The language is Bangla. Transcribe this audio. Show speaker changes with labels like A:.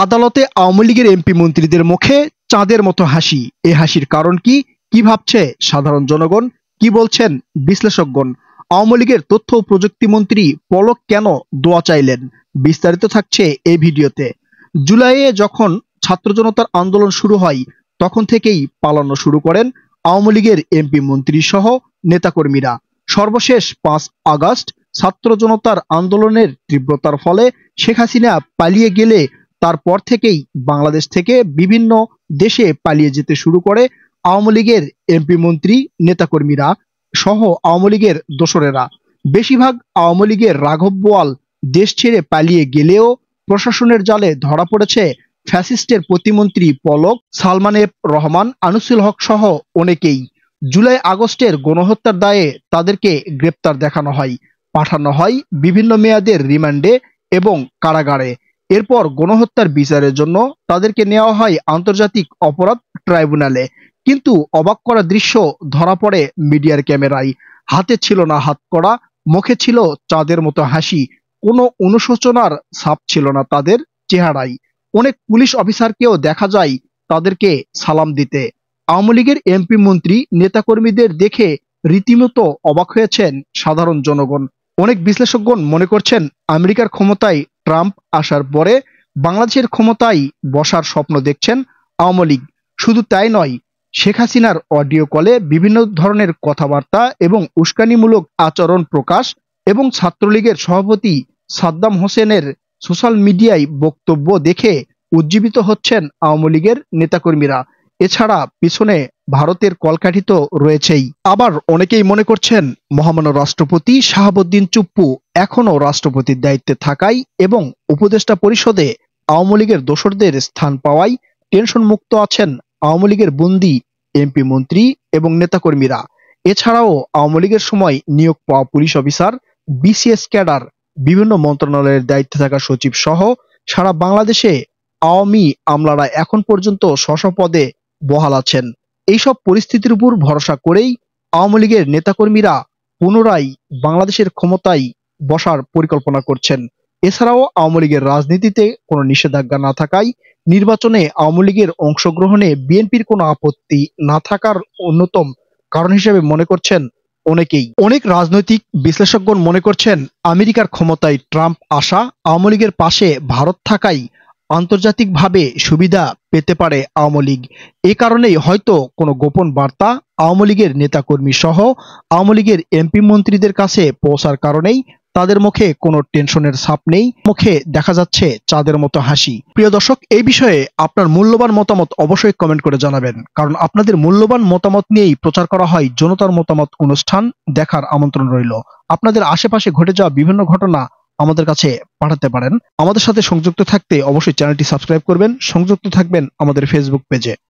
A: আদালতে আওয়ামী লীগের এমপি মন্ত্রীদের মুখে চাঁদের মতো হাসি। এ হাসির কারণ কি? কি ভাবছে সাধারণ জনগণ? কি বলছেন বিশ্লেষকগণ? আওয়ামী লীগের তথ্য ও প্রযুক্তি মন্ত্রী পলক কেন দোয়া চাইলেন? বিস্তারিত থাকছে এই ভিডিওতে। জুলাইয়ে যখন ছাত্র জনতার আন্দোলন শুরু হয়, তখন থেকেই পালানো শুরু করেন আওয়ামী লীগের এমপি মন্ত্রী সহ নেতাকর্মীরা। সর্বশেষ ৫ আগস্ট ছাত্র জনতার আন্দোলনের তীব্রতার ফলে শেখ হাসিনা পালিয়ে গেলে তারপর থেকেই বাংলাদেশ থেকে বিভিন্ন দেশে পালিয়ে যেতে শুরু করে আওয়ামী লীগের এমপি মন্ত্রী নেতাকর্মীরা সহ আওয়ামী লীগের দোসরেরা। বেশিরভাগ আওয়ামী লীগের রাঘব বোয়াল দেশ ছেড়ে পালিয়ে গেলেও প্রশাসনের জালে ধরা পড়েছে ফ্যাসিস্টের প্রতিমন্ত্রী পলক, সালমান এফ রহমান, আনিসুল হক সহ অনেকেই। জুলাই আগস্টের গণহত্যার দায়ে তাদেরকে গ্রেপ্তার দেখানো হয়, পাঠানো হয় বিভিন্ন মেয়াদের রিমান্ডে এবং কারাগারে। এরপর গণহত্যার বিচারের জন্য তাদেরকে নেওয়া হয় আন্তর্জাতিক অপরাধ ট্রাইব্যুনালে। কিন্তু অবাক করা দৃশ্য ধরা পড়ে মিডিয়ার ক্যামেরায়। হাতে ছিল না হাতকড়া, মুখে ছিল চাঁদের মতো হাসি, কোনো অনুশোচনার ছাপ ছিল না তাদের চেহারায়। অনেক পুলিশ অফিসারকেও দেখা যায় তাদেরকে সালাম দিতে। আওয়ামী লীগের এমপি মন্ত্রী নেতাকর্মীদের দেখে রীতিমতো অবাক হয়েছেন সাধারণ জনগণ। অনেক বিশ্লেষকগণ মনে করছেন আমেরিকার ক্ষমতায় ট্রাম্প আসার পরে বাংলাদেশের ক্ষমতায় বসার স্বপ্ন দেখছেন আওয়ামী লীগ। শুধু তাই নয়, শেখ হাসিনার অডিও কলে বিভিন্ন ধরনের কথাবার্তা এবং উস্কানিমূলক আচরণ প্রকাশ এবং ছাত্রলীগের সভাপতি সাদ্দাম হোসেনের সোশ্যাল মিডিয়ায় বক্তব্য দেখে উজ্জীবিত হচ্ছেন আওয়ামী লীগের নেতাকর্মীরা। এছাড়া পিছনে ভারতের কলকাঠি তো রয়েছেই। আবার অনেকেই মনে করছেন মহামান্য রাষ্ট্রপতি শাহাবুদ্দিন চুপ্পু এখনো রাষ্ট্রপতির দায়িত্বে থাকায় এবং উপদেষ্টা পরিষদে আওয়ামী লীগের দোসরদের স্থান পাওয়ায় টেনশন মুক্ত আছেন আওয়ামী লীগের বন্দী এমপি মন্ত্রী এবং নেতাকর্মীরা। এছাড়াও আওয়ামী লীগের সময় নিয়োগ পাওয়া পুলিশ অফিসার, বিসিএস ক্যাডার, বিভিন্ন মন্ত্রণালয়ের দায়িত্বে থাকা সচিব সহ সারা বাংলাদেশে আওয়ামী আমলারা এখন পর্যন্ত স্ব পদে বহাল আছেন। এইসব পরিস্থিতির উপর ভরসা করেই আওয়ামী লীগের নেতাকর্মীরা পুনরায় বাংলাদেশের ক্ষমতায় বসার পরিকল্পনা করছেন। এছাড়াও আওয়ামী লীগের রাজনীতিতে কোনো নিষেধাজ্ঞা না থাকায় নির্বাচনে আওয়ামী লীগের অংশগ্রহণে বিএনপির কোনো আপত্তি না থাকার অন্যতম কারণ হিসেবে মনে করছেন অনেকেই। অনেক রাজনৈতিক বিশ্লেষকগণ মনে করছেন আমেরিকার ক্ষমতায় ট্রাম্প আসা আওয়ামী লীগের পাশে ভারত থাকায় আন্তর্জাতিকভাবে সুবিধা পেতে পারে আওয়ামী লীগ। এ কারণেই হয়তো কোনো গোপন বার্তা আওয়ামী লীগের নেতাকর্মী সহ আওয়ামী লীগের এমপি মন্ত্রীদের কাছে পৌঁছার কারণেই তাদের মুখে কোনো টেনশনের ছাপ নেই, মুখে দেখা যাচ্ছে চাঁদের মতো হাসি। প্রিয় দর্শক, এই বিষয়ে আপনার মূল্যবান মতামত অবশ্যই কমেন্ট করে জানাবেন, কারণ আপনাদের মূল্যবান মতামত নিয়েই প্রচার করা হয় জনতার মতামত অনুষ্ঠান। দেখার আমন্ত্রণ রইল। আপনাদের আশেপাশে ঘটে যাওয়া বিভিন্ন ঘটনা আমাদের কাছে পাঠাতে পারেন। আমাদের সাথে সংযুক্ত থাকতে অবশ্যই চ্যানেলটি সাবস্ক্রাইব করবেন, সংযুক্ত থাকবেন আমাদের ফেসবুক পেজে।